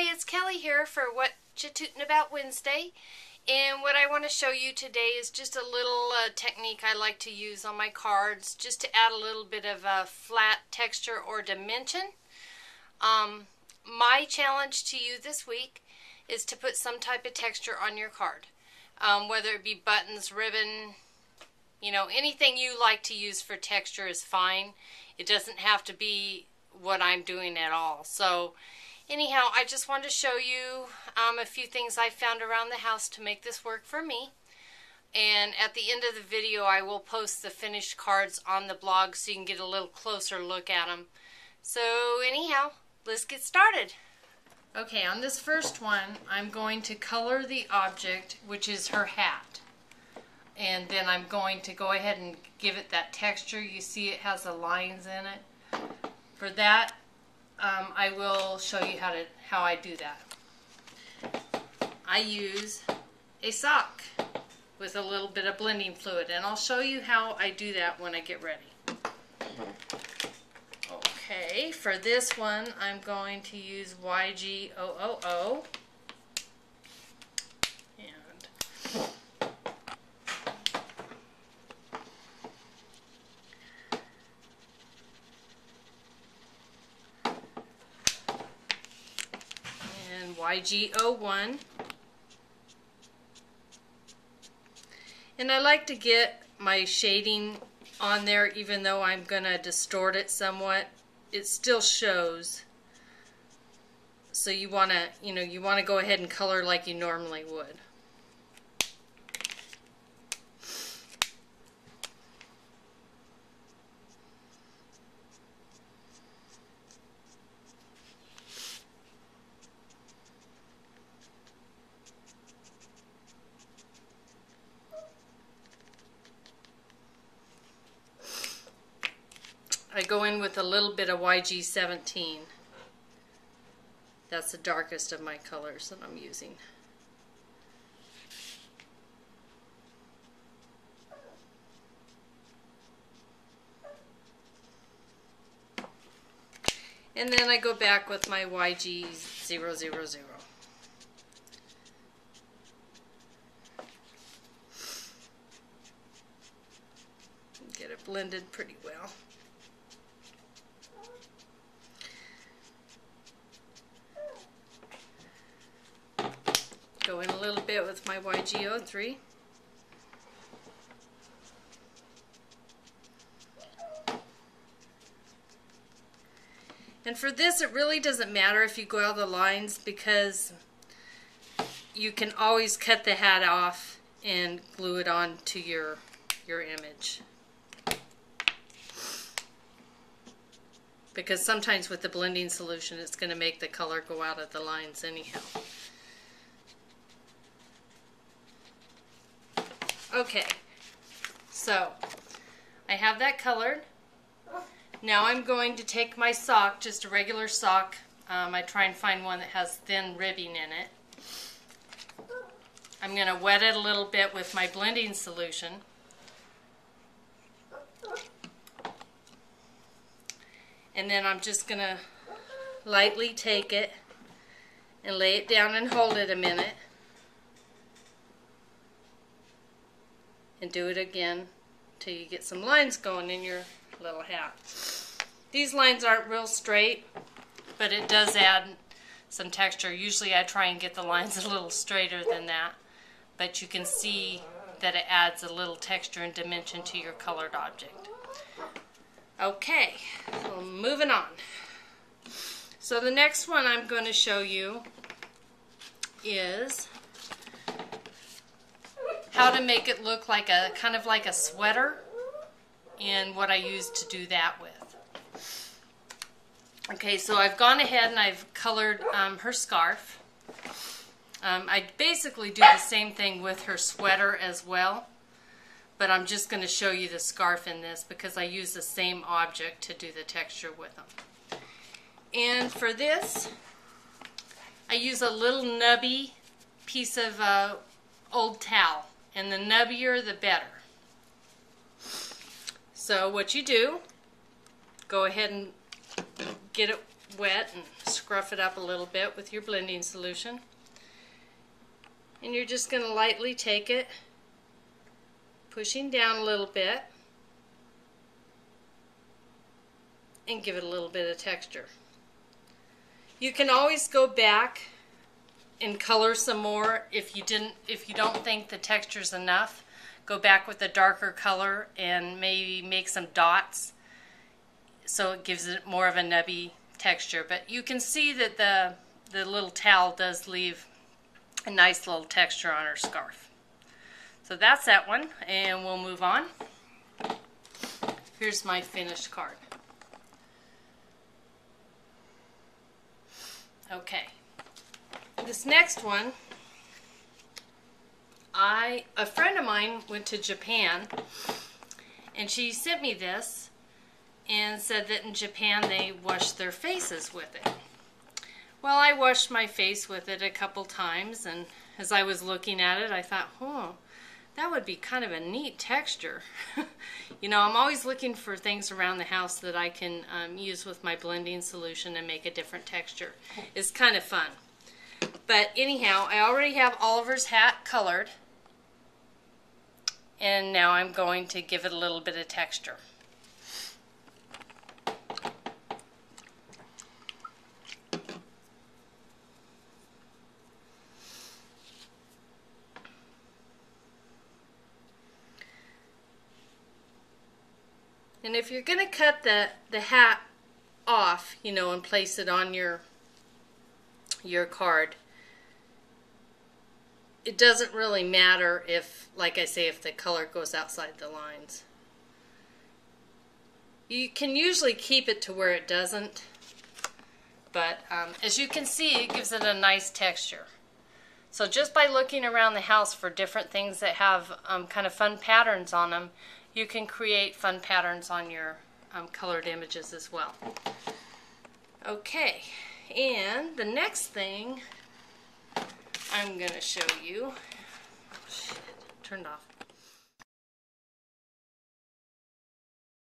Hi, it's Kelly here for What Ya Tootin' About Wednesday. And what I want to show you today is just a little technique I like to use on my cards just to add a little bit of a flat texture or dimension. My challenge to you this week is to put some type of texture on your card. Whether it be buttons, ribbon, anything you like to use for texture is fine. It doesn't have to be what I'm doing at all. So anyhow, I just wanted to show you a few things I found around the house to make this work for me. And at the end of the video, I will post the finished cards on the blog so you can get a little closer look at them. So anyhow, let's get started. Okay, on this first one, I'm going to color the object, which is her hat. And then I'm going to go ahead and give it that texture. You see it has the lines in it. For that, I will show you how I do that. I use a sock with a little bit of blending fluid, and I'll show you how I do that when I get ready. Okay, for this one I'm going to use YG000 and YG01, and I like to get my shading on there even though I'm going to distort it somewhat. It still shows, so you want to go ahead and color like you normally would. I go in with a little bit of YG17. That's the darkest of my colors that I'm using. And then I go back with my YG000. Get it blended pretty well. Go in a little bit with my YG03. And for this, it really doesn't matter if you go out the lines, because you can always cut the hat off and glue it on to your image. Because sometimes with the blending solution, it's going to make the color go out of the lines anyhow. Okay, so I have that colored. Now I'm going to take my sock, just a regular sock. I try and find one that has thin ribbing in it. I'm going to wet it a little bit with my blending solution. And then I'm just going to lightly take it and lay it down and hold it a minute. And do it again till you get some lines going in your little hat. These lines aren't real straight, but it does add some texture. Usually I try and get the lines a little straighter than that, but you can see that it adds a little texture and dimension to your colored object. Okay, so moving on. So the next one I'm going to show you is how to make it look like a kind of like a sweater, and what I use to do that with. Okay, so I've gone ahead and I've colored her scarf. I basically do the same thing with her sweater as well, but I'm just going to show you the scarf in this because I use the same object to do the texture with them. And for this, I use a little nubby piece of old towel. And the nubbier the better. So what you do, go ahead and get it wet and scrub scruff it up a little bit with your blending solution. And you're just going to lightly take it, pushing down a little bit, and give it a little bit of texture. You can always go back and color some more if you don't think the texture's enough. Go back with a darker color and maybe make some dots so it gives it more of a nubby texture. But you can see that the little towel does leave a nice little texture on her scarf. So that's that one, and we'll move on. Here's my finished card. Okay, this next one, a friend of mine went to Japan and she sent me this and said that in Japan they wash their faces with it. Well, I washed my face with it a couple times, and as I was looking at it I thought, oh, that would be kind of a neat texture. You know, I'm always looking for things around the house that I can use with my blending solution and make a different texture. It's kind of fun. But anyhow, I already have Oliver's hat colored, and now I'm going to give it a little bit of texture. And if you're going to cut the hat off, you know, and place it on your card, it doesn't really matter if, like I say, if the color goes outside the lines. You can usually keep it to where it doesn't, but as you can see, it gives it a nice texture. So just by looking around the house for different things that have kind of fun patterns on them, you can create fun patterns on your colored images as well. Okay, and the next thing I'm going to show you, oh shit, turned off.